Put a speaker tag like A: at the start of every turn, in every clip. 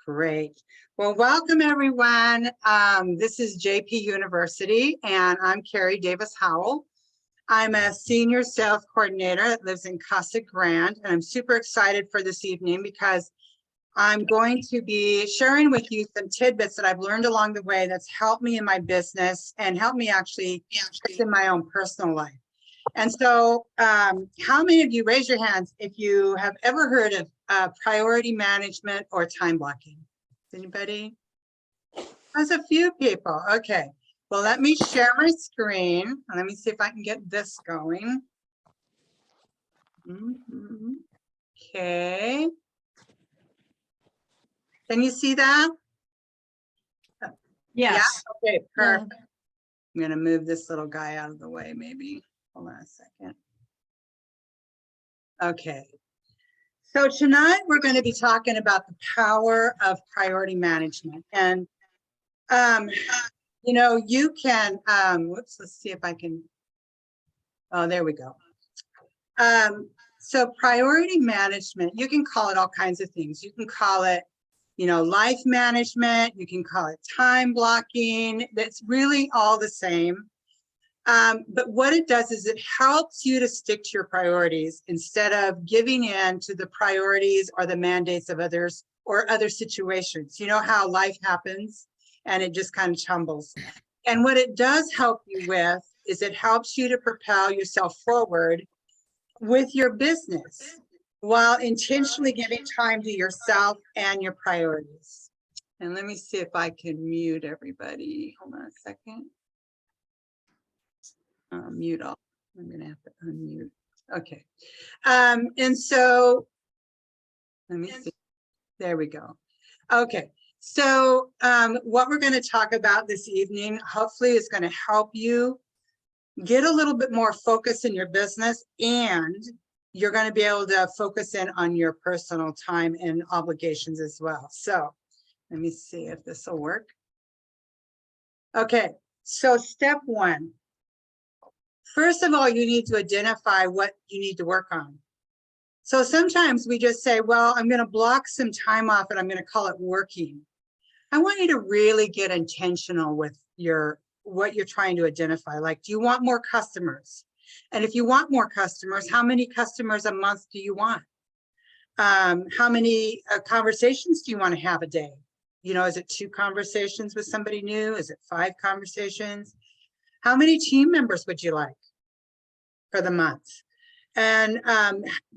A: Great. Well, welcome everyone. This is JP University and I'm Kerrie Davis Howell. I'm a senior sales coordinator that lives in Casa Grande, and I'm super excited for this evening because I'm going to be sharing with you some tidbits that I've learned along the way that's helped me in my business and helped me actually in my own personal life. And so how many of you, raise your hands if you have ever heard of priority management or time blocking? Anybody? There's a few people. Okay. Well, let me share my screen. Let me see if I can get this going. Okay. Can you see that?
B: Yes.
A: Yeah? Okay, perfect. I'm going to move this little guy out of the way, maybe. Hold on a second. Okay. So tonight we're going to be talking about the power of priority management. And, you know, you can, whoops, let's see if I can, oh, there we go. So priority management, you can call it all kinds of things. You can call it, you know, life management, you can call it time blocking. That's really all the same. But what it does is it helps you to stick to your priorities instead of giving in to the priorities or the mandates of others or other situations. You know how life happens and it just kind of tumbles. And what it does help you with is it helps you to propel yourself forward with your business while intentionally giving time to yourself and your priorities. And let me see if I can mute everybody. Hold on a second. Mute all. I'm going to have to unmute. Okay. And so let me see. There we go. Okay. So what we're going to talk about this evening, hopefully, is going to help you get a little bit more focus in your business, and you're going to be able to focus in on your personal time and obligations as well. So let me see if this will work. Okay. So step one. First of all, you need to identify what you need to work on. So sometimes we just say, well, I'm going to block some time off and I'm going to call it working. I want you to really get intentional with what you're trying to identify. Like, do you want more customers? And if you want more customers, how many customers a month do you want? How many conversations do you want to have a day? You know, is it 2 conversations with somebody new? Is it 5 conversations? How many team members would you like for the month? And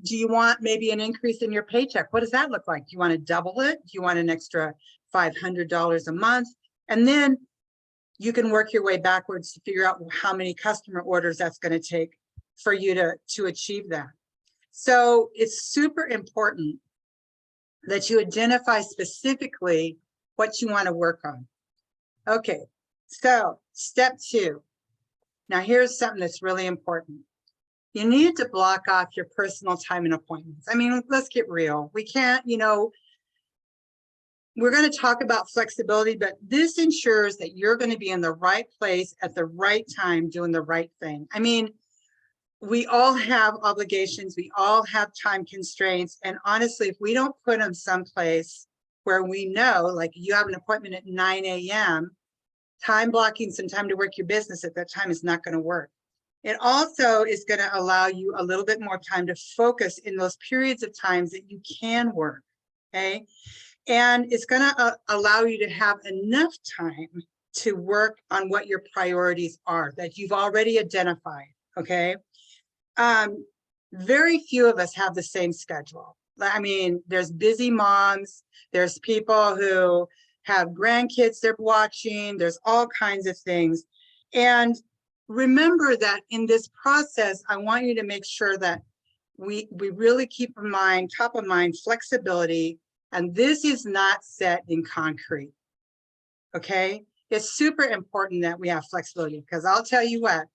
A: do you want maybe an increase in your paycheck? What does that look like? Do you want to double it? Do you want an extra $500 a month? And then you can work your way backwards to figure out how many customer orders that's going to take for you to achieve that. So it's super important that you identify specifically what you want to work on. Okay, so step 2. Now, here's something that's really important. You need to block off your personal time and appointments. I mean, let's get real. We can't, you know, we're going to talk about flexibility, but this ensures that you're going to be in the right place at the right time doing the right thing. I mean, we all have obligations. We all have time constraints. And honestly, if we don't put them someplace where we know, like you have an appointment at 9 a.m., time blocking some time to work your business at that time is not going to work. It also is going to allow you a little bit more time to focus in those periods of times that you can work, okay? And it's going to allow you to have enough time to work on what your priorities are that you've already identified, okay? Very few of us have the same schedule. I mean, there's busy moms, there's people who have grandkids they're watching, there's all kinds of things. And remember that in this process, I want you to make sure that we really keep in mind, top of mind, flexibility. And this is not set in concrete, okay? It's super important that we have flexibility, because I'll tell you what,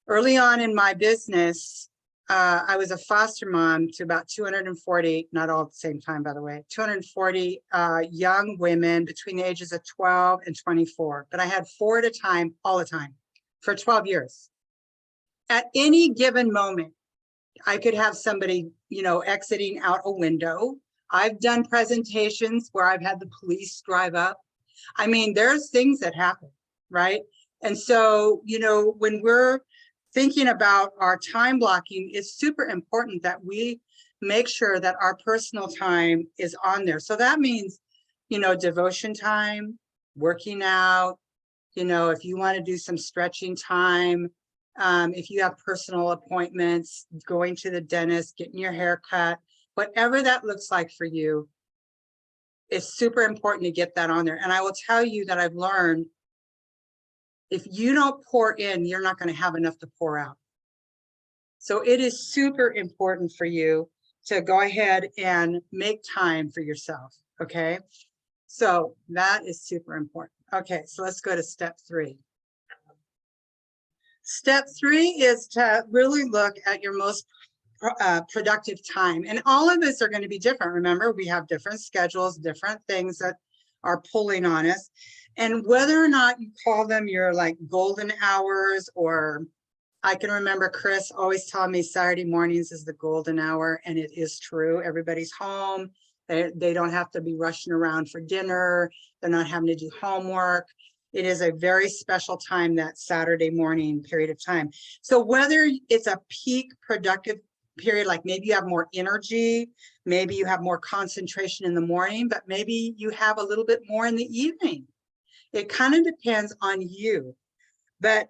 A: early on in my business, I was a foster mom to about 240, not all at the same time, by the way, 240 young women between the ages of 12 and 24. But I had 4 at a time, all the time, for 12 years. At any given moment, I could have somebody, you know, exiting out a window. I've done presentations where I've had the police drive up. I mean, there's things that happen, right? And so, you know, when we're thinking about our time blocking, it's super important that we make sure that our personal time is on there. So that means, you know, devotion time, working out, you know, if you want to do some stretching time, if you have personal appointments, going to the dentist, getting your hair cut, whatever that looks like for you, it's super important to get that on there. And I will tell you that I've learned, if you don't pour in, you're not going to have enough to pour out. So it is super important for you to go ahead and make time for yourself, okay? So that is super important. Okay, so let's go to step 3. Step 3 is to really look at your most productive time. And all of us are going to be different. Remember, we have different schedules, different things that are pulling on us. And whether or not you call them your like golden hours, or I can remember Chris always telling me Saturday mornings is the golden hour, and it is true. Everybody's home. They don't have to be rushing around for dinner. They're not having to do homework. It is a very special time, that Saturday morning period of time. So whether it's a peak productive period, like maybe you have more energy, maybe you have more concentration in the morning, but maybe you have a little bit more in the evening. It kind of depends on you. But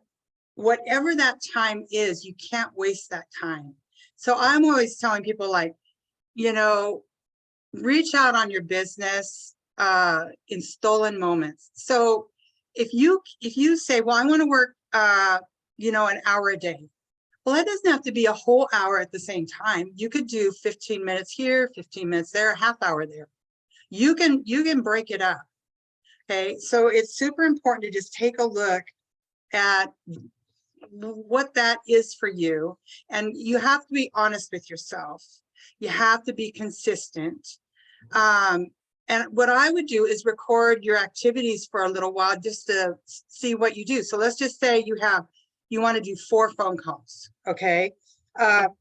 A: whatever that time is, you can't waste that time. So I'm always telling people, like, you know, reach out on your business in stolen moments. So if you say, well, I want to work you know, an hour a day. Well, it doesn't have to be a whole hour at the same time. You could do 15 minutes here, 15 minutes there, a half hour there. You can break it up. Okay, so it's super important to just take a look at what that is for you. And you have to be honest with yourself. You have to be consistent. And what I would do is record your activities for a little while just to see what you do. So let's just say you want to do 4 phone calls, okay? But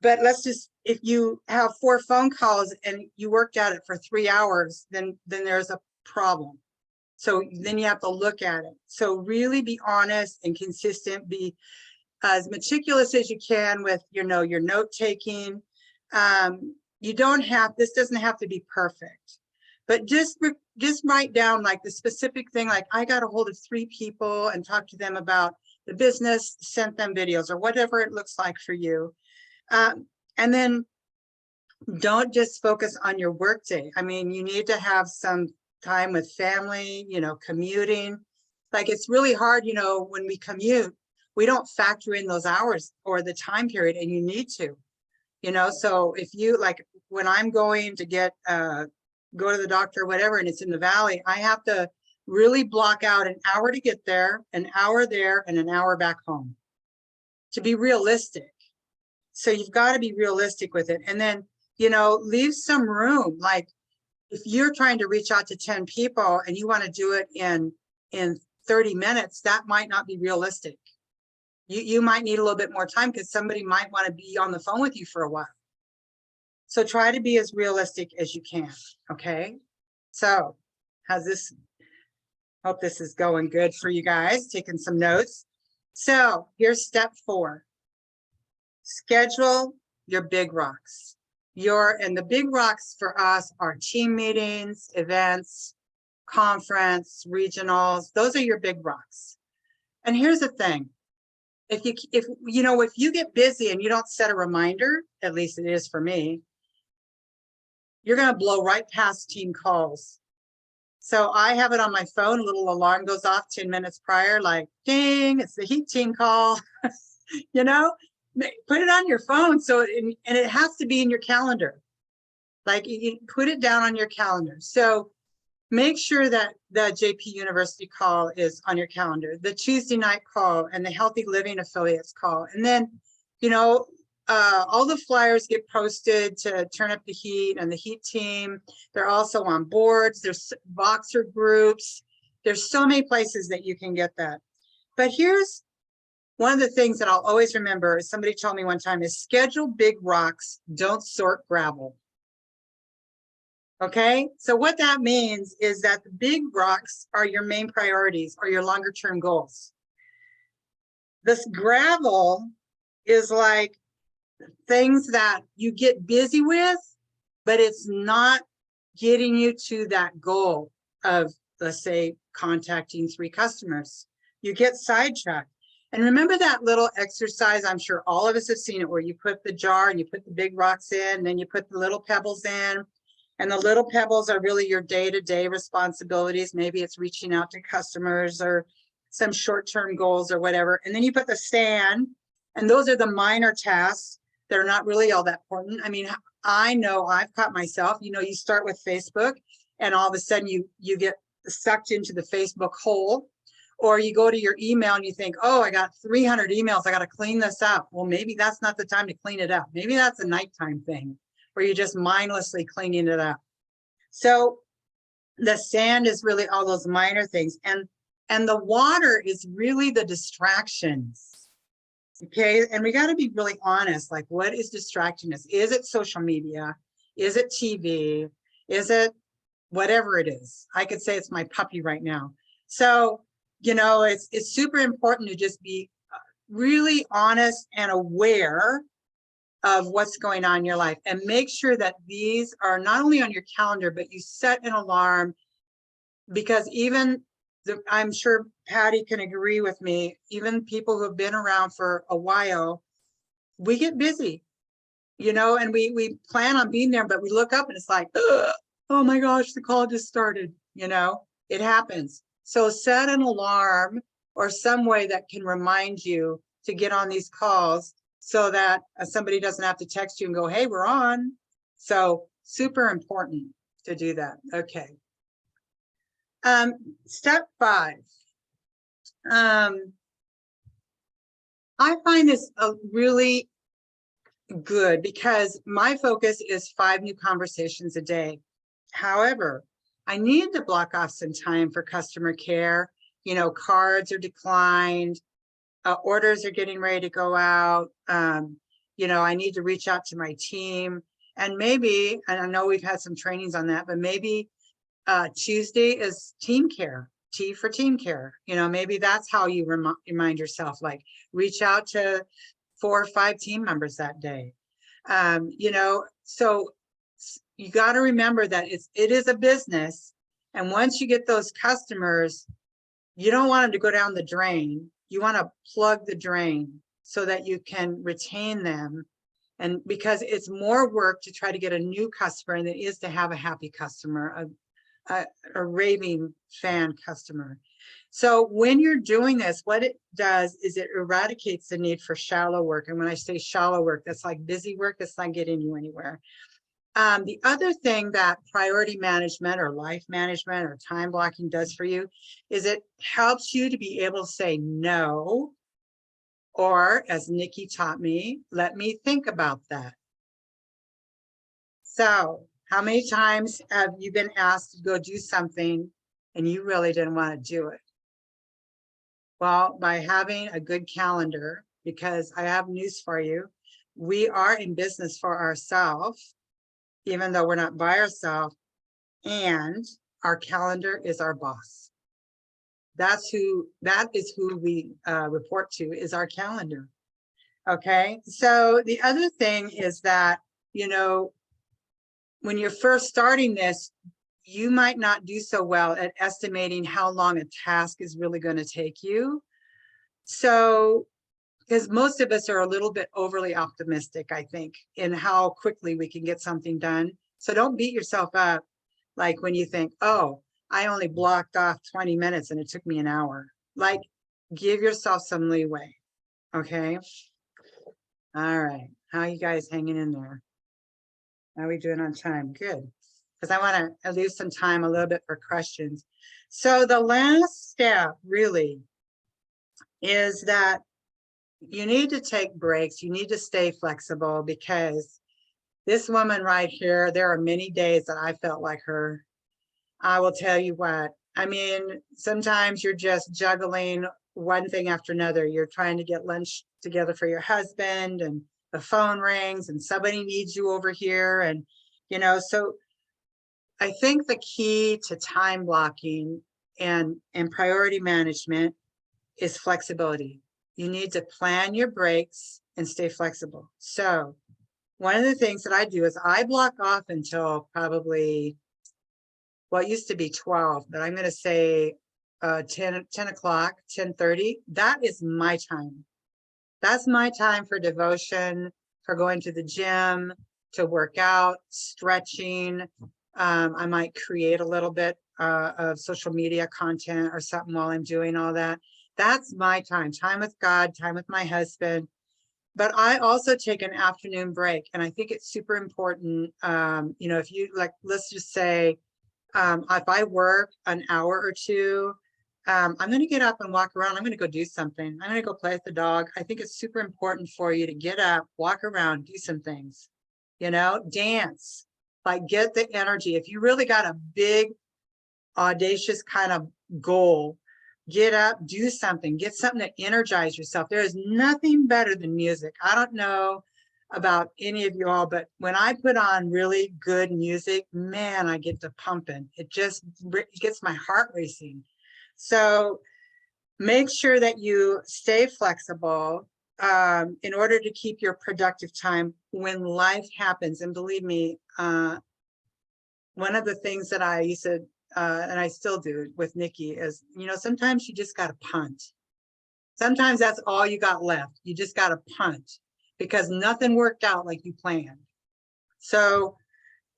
A: let's just, if you have 4 phone calls and you worked at it for 3 hours, then there's a problem. So then you have to look at it. So really be honest and consistent, be as meticulous as you can with, you know, your note taking. You don't have, this doesn't have to be perfect, but just write down like the specific thing, like I got a hold of 3 people and talked to them about the business, sent them videos or whatever it looks like for you. And then don't just focus on your work day. I mean, you need to have some time with family, you know, commuting. Like it's really hard, you know, when we commute, we don't factor in those hours or the time period, and you need to, you know. So if you, like when I'm going to get go to the doctor or whatever, and it's in the valley, I have to really block out an hour to get there, an hour there, and an hour back home to be realistic. So you've got to be realistic with it. And then, you know, leave some room. Like if you're trying to reach out to 10 people and you want to do it in 30 minutes, that might not be realistic. You might need a little bit more time because somebody might want to be on the phone with you for a while. So try to be as realistic as you can, okay? So how's this? Hope this is going good for you guys, taking some notes. So here's step 4. Schedule your big rocks. And the big rocks for us are team meetings, events, conference, regionals. Those are your big rocks. And here's the thing. If you get busy and you don't set a reminder, at least it is for me, you're going to blow right past team calls. So I have it on my phone, a little alarm goes off 10 minutes prior, like, ding, it's the heat team call. You know, put it on your phone. So, and it has to be in your calendar. Like you put it down on your calendar. So make sure that the JP University call is on your calendar, the Tuesday night call and the Healthy Living Affiliates call. And then, you know, all the flyers get posted to turn up the heat, and the heat team, they're also on boards, there's Voxer groups, there's so many places that you can get that. But here's one of the things that I'll always remember, somebody told me one time, is schedule big rocks, don't sort gravel. Okay, so what that means is that the big rocks are your main priorities or your longer term goals. This gravel is like things that you get busy with, but it's not getting you to that goal of, let's say, contacting 3 customers. You get sidetracked. And remember that little exercise, I'm sure all of us have seen it, where you put the jar and you put the big rocks in, and then you put the little pebbles in. And the little pebbles are really your day-to-day responsibilities. Maybe it's reaching out to customers or some short-term goals or whatever. And then you put the sand, and those are the minor tasks that are not really all that important. I mean, I know I've caught myself, you know, you start with Facebook and all of a sudden you get sucked into the Facebook hole, or you go to your email and you think, oh, I got 300 emails, I got to clean this up. Well, maybe that's not the time to clean it up. Maybe that's a nighttime thing where you're just mindlessly cleaning it up. So the sand is really all those minor things. And the water is really the distractions. Okay, and we got to be really honest, like, what is distracting us? Is it social media? Is it TV? Is it whatever it is? I could say it's my puppy right now. So, you know, it's super important to just be really honest and aware of what's going on in your life, and make sure that these are not only on your calendar, but you set an alarm, because even I'm sure Patty can agree with me, even people who have been around for a while, we get busy, you know, and we plan on being there, but we look up and it's like, oh my gosh, the call just started, you know, it happens. So set an alarm or some way that can remind you to get on these calls, so that somebody doesn't have to text you and go, hey, we're on. So super important to do that. Okay. Step 5. I find this really good because my focus is 5 new conversations a day. However, I need to block off some time for customer care. You know, cards are declined, orders are getting ready to go out. You know, I need to reach out to my team, and maybe, and I know we've had some trainings on that, but maybe Tuesday is team care, T for team care. You know, maybe that's how you remind yourself, like reach out to 4 or 5 team members that day. You know, so you got to remember that it is a business. And once you get those customers, you don't want them to go down the drain. You want to plug the drain so that you can retain them. And because it's more work to try to get a new customer than it is to have a happy customer, a raving fan customer. So when you're doing this, what it does is it eradicates the need for shallow work. And when I say shallow work, that's like busy work that's not getting you anywhere. The other thing that priority management or life management or time blocking does for you is it helps you to be able to say no, or as Nikki taught me, let me think about that. So how many times have you been asked to go do something and you really didn't want to do it? Well, by having a good calendar, because I have news for you, we are in business for ourselves, even though we're not by ourselves, and our calendar is our boss. That is who we report to, is our calendar. Okay, so the other thing is that, you know, when you're first starting this, you might not do so well at estimating how long a task is really going to take you. So, because most of us are a little bit overly optimistic, I think, in how quickly we can get something done. So don't beat yourself up like when you think, oh, I only blocked off 20 minutes and it took me an hour. Like, give yourself some leeway. Okay. All right. How are you guys hanging in there? How are we doing on time? Good. Because I want to leave some time a little bit for questions. So the last step really is that you need to take breaks. You need to stay flexible, because this woman right here, there are many days that I felt like her. I will tell you what, I mean, sometimes you're just juggling one thing after another. You're trying to get lunch together for your husband, and the phone rings and somebody needs you over here. And, you know, so I think the key to time blocking and priority management is flexibility. You need to plan your breaks and stay flexible. So one of the things that I do is I block off until probably, well, it used to be 12, but I'm going to say 10 o'clock, 10:30. That is my time. That's my time for devotion, for going to the gym, to work out, stretching. I might create a little bit of social media content or something while I'm doing all that. That's my time with God, time with my husband. But I also take an afternoon break. And I think it's super important. If you like, let's just say, if I work an hour or two, I'm going to get up and walk around. I'm going to go do something. I'm going to go play with the dog. I think it's super important for you to get up, walk around, do some things, dance, like get the energy. If you really got a big, audacious kind of goal, get up, do something, get something to energize yourself. There is nothing better than music. I don't know about any of you all, but when I put on really good music, man, I get to pumping. It just gets my heart racing. So make sure that you stay flexible in order to keep your productive time when life happens. And believe me, one of the things that I used to, and I still do with Nikki is, sometimes you just got to punt. Sometimes that's all you got left. You just got to punt because nothing worked out like you planned. So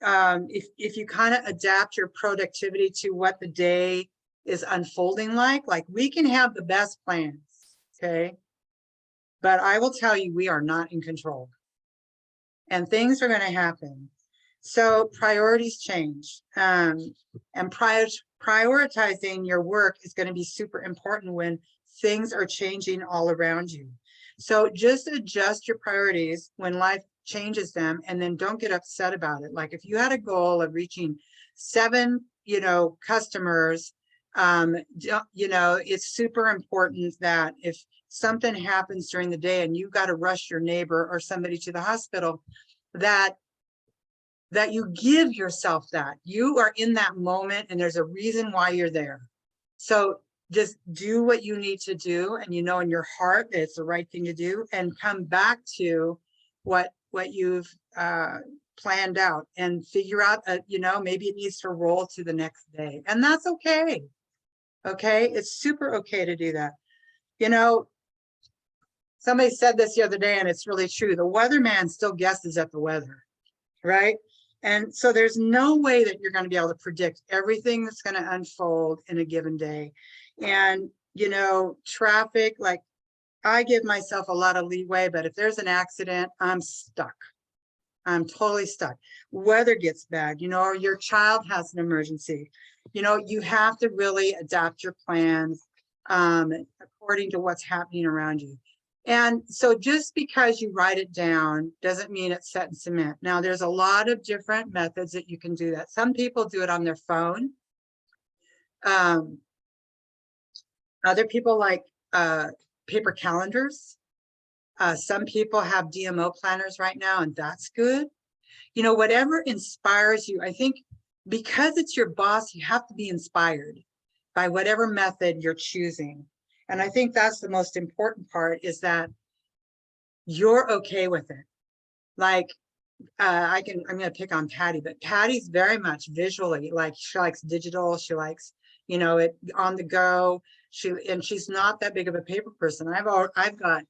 A: if you kind of adapt your productivity to what the day is unfolding like we can have the best plans, okay? But I will tell you, we are not in control. And things are going to happen. So priorities change. And prioritizing your work is going to be super important when things are changing all around you. So just adjust your priorities when life changes them, and then don't get upset about it. Like if you had a goal of reaching 7, customers, it's super important that if something happens during the day and you got to rush your neighbor or somebody to the hospital, that you give yourself that. You are in that moment and there's a reason why you're there. So just do what you need to do, and in your heart that it's the right thing to do, and come back to what you've planned out and figure out, maybe it needs to roll to the next day, and that's okay. Okay, it's super okay to do that. Somebody said this the other day, and it's really true. The weatherman still guesses at the weather, right? And so there's no way that you're going to be able to predict everything that's going to unfold in a given day. And, traffic, like I give myself a lot of leeway, but if there's an accident, I'm stuck. I'm totally stuck. Weather gets bad, or your child has an emergency. You have to really adapt your plans according to what's happening around you. And so just because you write it down doesn't mean it's set in cement. Now, there's a lot of different methods that you can do that. Some people do it on their phone. Other people like paper calendars. Some people have DMO planners right now, and that's good. Whatever inspires you. I think because it's your boss, you have to be inspired by whatever method you're choosing. And I think that's the most important part, is that you're okay with it. Like I'm going to pick on Patty, but Patty's very much visually, like she likes digital. She likes, it on the go. She's not that big of a paper person. I've got,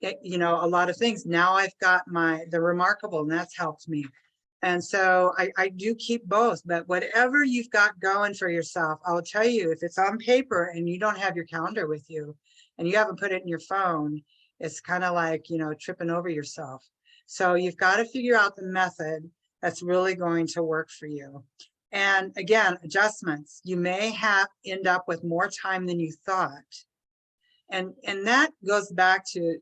A: a lot of things. Now I've got the Remarkable, and that's helped me. And so I do keep both, but whatever you've got going for yourself, I'll tell you, if it's on paper and you don't have your calendar with you and you haven't put it in your phone, it's kind of like, tripping over yourself. So you've got to figure out the method that's really going to work for you. And again, adjustments. You may end up with more time than you thought. And that goes back to,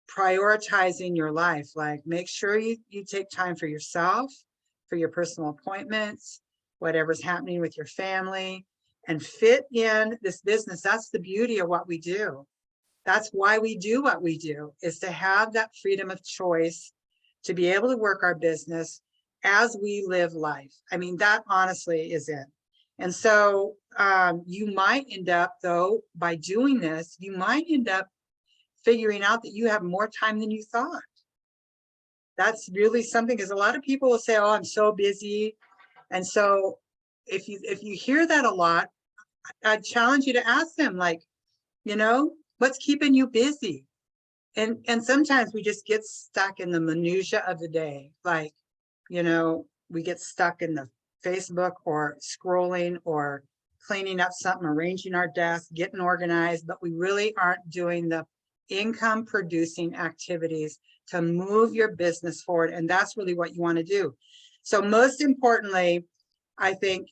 A: prioritizing your life. Like, make sure you take time for yourself, for your personal appointments, whatever's happening with your family, and fit in this business. That's the beauty of what we do. That's why we do what we do, is to have that freedom of choice, to be able to work our business as we live life. I mean, that honestly is it. And so you might end up, though, by doing this, you might end up figuring out that you have more time than you thought. That's really something, because a lot of people will say, oh, I'm so busy. And so if you hear that a lot, I'd challenge you to ask them, like, you know, what's keeping you busy? And sometimes we just get stuck in the minutia of the day. Like, you know, we get stuck in the Facebook or scrolling or cleaning up something, arranging our desk, getting organized, but we really aren't doing the income producing activities to move your business forward. And that's really what you want to do. So most importantly, I think,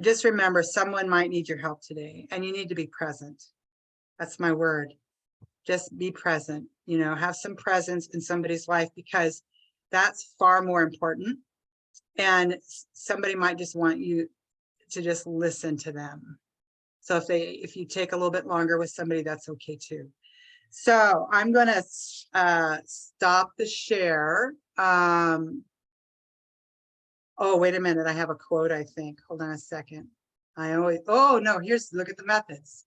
A: just remember, someone might need your help today and you need to be present. That's my word. Just be present, you know, have some presence in somebody's life, because that's far more important. And somebody might just want you to just listen to them. So if you take a little bit longer with somebody, that's okay too. So I'm going to stop the share. Oh, wait a minute. I have a quote, I think. Hold on a second. Oh no, look at the methods.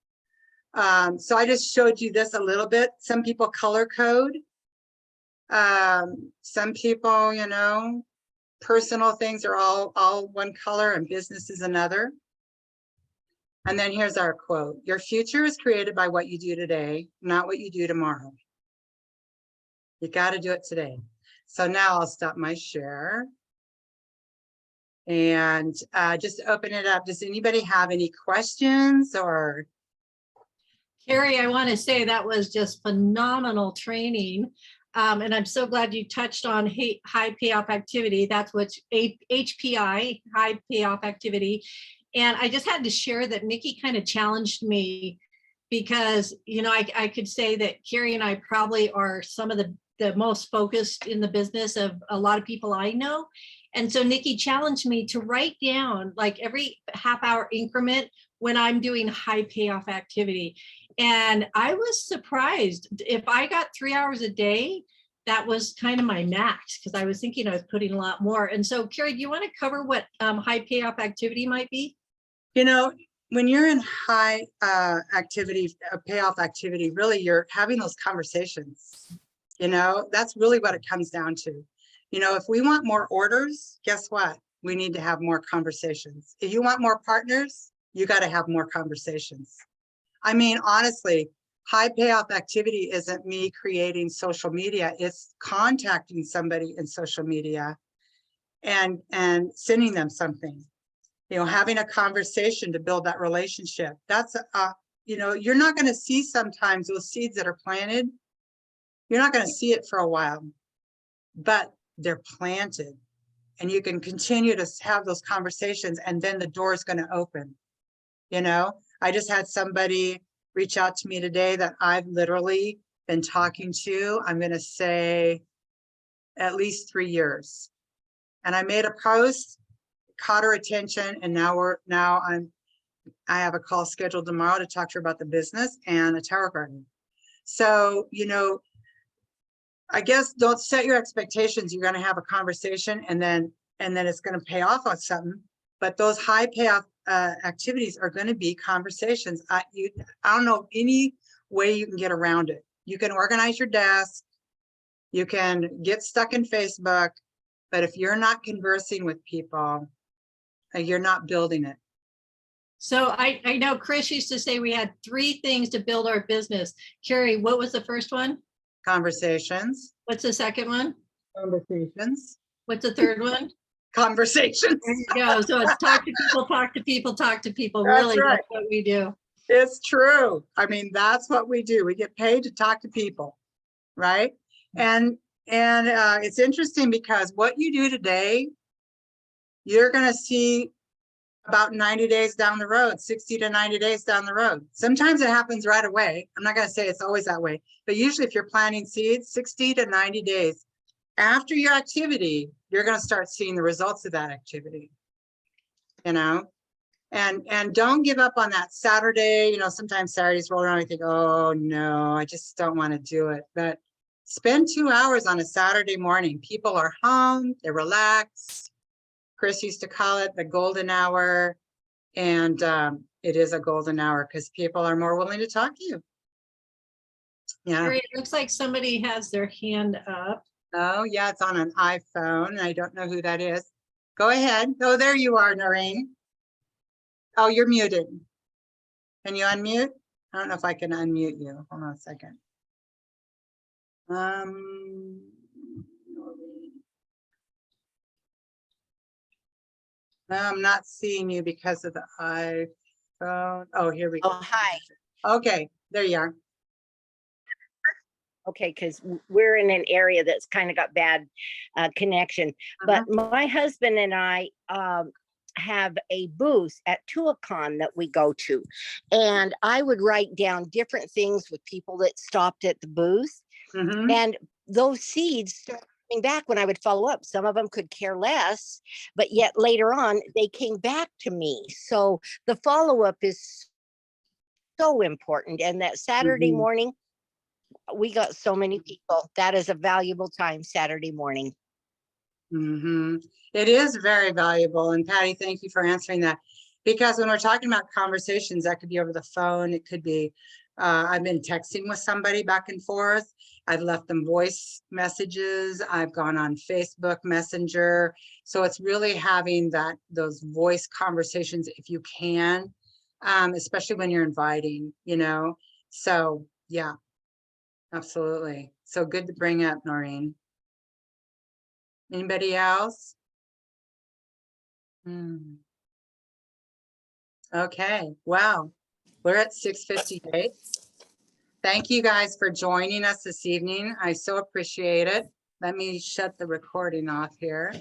A: So I just showed you this a little bit. Some people color code. Some people, you know, personal things are all one color and business is another. And then here's our quote. Your future is created by what you do today, not what you do tomorrow. You got to do it today. So now I'll stop my share and just open it up. Does anybody have any questions? Or
B: Kerrie, I want to say that was just phenomenal training. And I'm so glad you touched on high payoff activity. That's what's HPI, high payoff activity. And I just had to share that Nikki kind of challenged me, because, you know, I could say that Kerrie and I probably are some of the most focused in the business of a lot of people I know. And so Nikki challenged me to write down, like, every half-hour increment when I'm doing high payoff activity. And I was surprised. If I got 3 hours a day, that was kind of my max, because I was thinking I was putting a lot more. And so, Kerrie, do you want to cover what high payoff activity might be?
A: You know, when you're in high activity, payoff activity, really you're having those conversations. You know, that's really what it comes down to. You know, if we want more orders, guess what? We need to have more conversations. If you want more partners, you got to have more conversations. I mean, honestly, high payoff activity isn't me creating social media. It's contacting somebody in social media and sending them something, you know, having a conversation to build that relationship. That's, you know, you're not going to see sometimes those seeds that are planted. You're not going to see it for a while, but they're planted, and you can continue to have those conversations, and then the door is going to open. You know, I just had somebody reach out to me today that I've literally been talking to, I'm going to say at least 3 years. And I made a post, caught her attention, and I have a call scheduled tomorrow to talk to her about the business and a tarot garden. So, you know, I guess don't set your expectations. You're going to have a conversation and then it's going to pay off on something. But those high payoff activities are going to be conversations. I don't know any way you can get around it. You can organize your desk. You can get stuck in Facebook. But if you're not conversing with people, you're not building it.
B: So I know Chris used to say we had 3 things to build our business. Kerrie, what was the first one?
A: Conversations.
B: What's the second one?
A: Conversations.
B: What's the third one?
A: Conversations.
B: There you go. So it's talk to people, talk to people, talk to people.
A: That's
B: really,
A: right.
B: That's what we do.
A: It's true. I mean, that's what we do. We get paid to talk to people, right? And it's interesting because what you do today, you're going to see about 90 days down the road, 60 to 90 days down the road. Sometimes it happens right away. I'm not going to say it's always that way, but usually if you're planting seeds, 60 to 90 days after your activity, you're going to start seeing the results of that activity, you know? And don't give up on that Saturday. You know, sometimes Saturdays roll around and you think, oh no, I just don't want to do it. But Spend 2 hours on a Saturday morning. People are home, they're relaxed. Chris used to call it the golden hour. And it is a golden hour because people are more willing to talk to you. Yeah.
B: Kerrie, it looks like somebody has their hand up.
A: Oh, yeah, it's on an iPhone. I don't know who that is. Go ahead. Oh, there you are, Noreen. Oh, you're muted. Can you unmute? I don't know if I can unmute you. Hold on a second. Noreen. I'm not seeing you because of the iPhone. Oh, here we go.
C: Oh, hi.
A: Okay, there you are.
C: Okay, because we're in an area that's kind of got bad connection. But my husband and I have a booth at Tuacahn that we go to. And I would write down different things with people that stopped at the booth. And those seeds started coming back when I would follow up. Some of them could care less, but yet later on, they came back to me. So the follow-up is so important. And that Saturday morning, we got so many people. That is a valuable time, Saturday morning.
A: It is very valuable. And Patty, thank you for answering that. Because when we're talking about conversations, that could be over the phone. It could be, I've been texting with somebody back and forth. I've left them voice messages. I've gone on Facebook Messenger. So it's really having those voice conversations if you can, especially when you're inviting, you know. So yeah, absolutely. So good to bring up, Noreen. Anybody else? Okay, wow. We're at 6:58. Thank you guys for joining us this evening. I so appreciate it. Let me shut the recording off here.